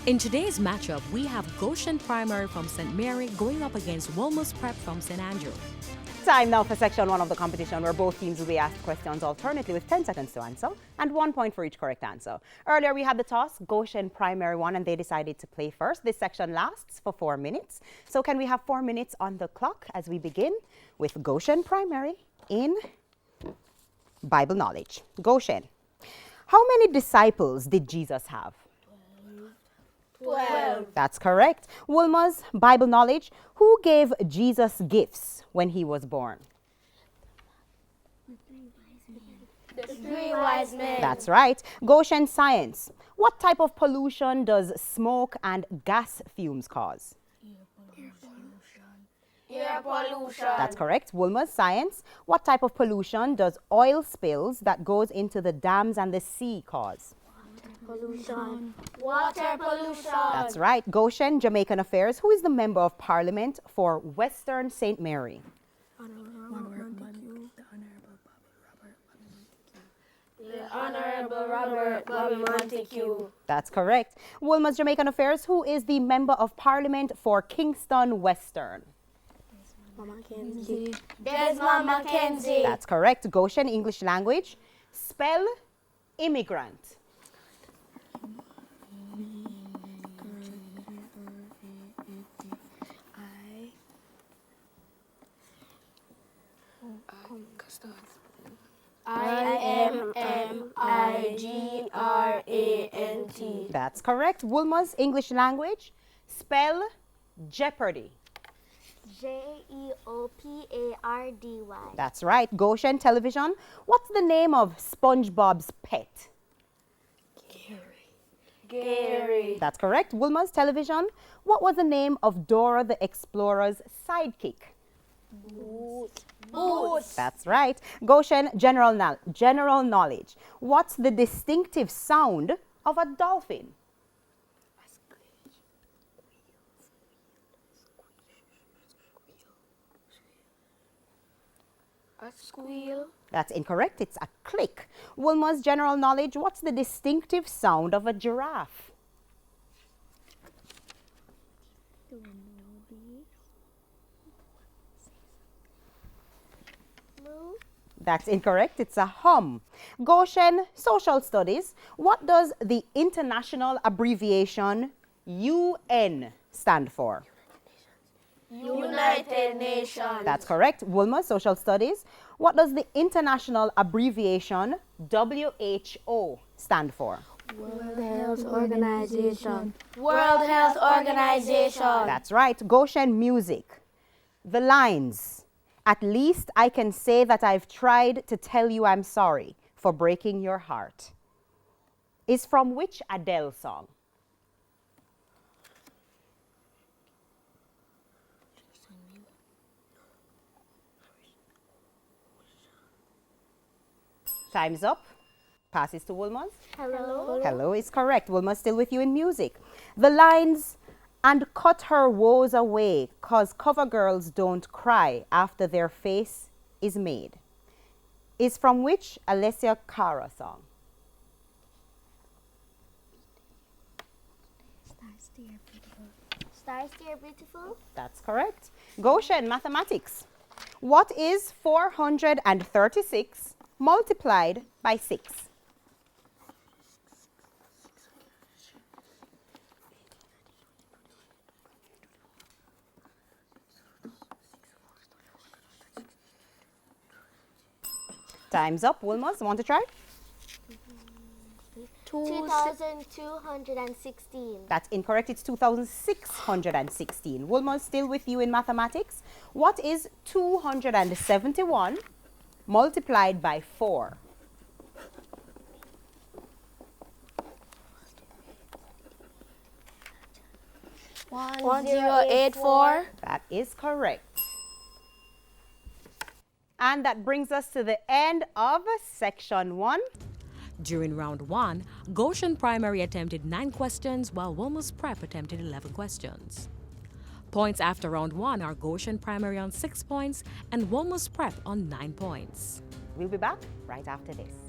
In today's matchup, we have Goshen Primary from St. Mary going up against Wolmer's Prep from St. Andrew. Time now for section 1 of the competition, where both teams will be asked questions alternately with 10 seconds to answer and 1 point for each correct answer. Earlier we had the toss. Goshen Primary won and they decided to play first. This section lasts for 4 minutes. So can we have 4 minutes on the clock as we begin with Goshen Primary in Bible knowledge. Goshen, how many disciples did Jesus have? 12. That's correct. Wolmer's Bible knowledge. Who gave Jesus gifts when he was born? The 3 wise men. That's right. Goshen science. What type of pollution does smoke and gas fumes cause? Air pollution. That's correct. Wolmer's science. What type of pollution does oil spills that goes into the dams and the sea cause? Pollution. Water pollution. That's right. Goshen Jamaican affairs. Who is the member of parliament for Western St. Mary? The Honorable Robert Bobby Montague. That's correct. Wolmer's Jamaican affairs. Who is the member of parliament for Kingston Western? Desmond Mackenzie. That's correct. Goshen English language. Spell immigrant. IMMIGRANT. That's correct. Wolmer's English language. Spell jeopardy. JEOPARDY. That's right. Goshen television. What's the name of SpongeBob's pet? Gary. That's correct. Wolmer's television. What was the name of Dora the Explorer's sidekick? Boots. That's right. Goshen general knowledge. What's the distinctive sound of a dolphin? A squeal. That's incorrect. It's a click. Wolmer's general knowledge. What's the distinctive sound of a giraffe? That's incorrect. It's a hum. Goshen social studies. What does the international abbreviation UN stand for? United Nations. That's correct. Wolmer social studies. What does the international abbreviation WHO stand for? World Health Organization. World Health Organization. That's right. Goshen music. The lines. At least I can say that I've tried to tell you I'm sorry for breaking your heart. Is from which Adele song? Time's up. Passes to Wolmer's. Hello. Hello is correct. Wolmer's still with you in music. The lines, and cut her woes away, 'cause cover girls don't cry after their face is made, is from which Alessia Cara song? Stars Dear Beautiful. That's correct. Goshen mathematics. What is 436 multiplied by 6? Time's up. Wolmer's, want to try? 2,216. That's incorrect. It's 2,616. Wolmer's still with you in mathematics. What is 271 multiplied by 4? One zero eight four. That is correct. And that brings us to the end of section 1. During round 1, Goshen Primary attempted 9 questions while Wolmer's Prep attempted 11 questions. Points after round 1 are Goshen Primary on 6 points and Wolmer's Prep on 9 points. We'll be back right after this.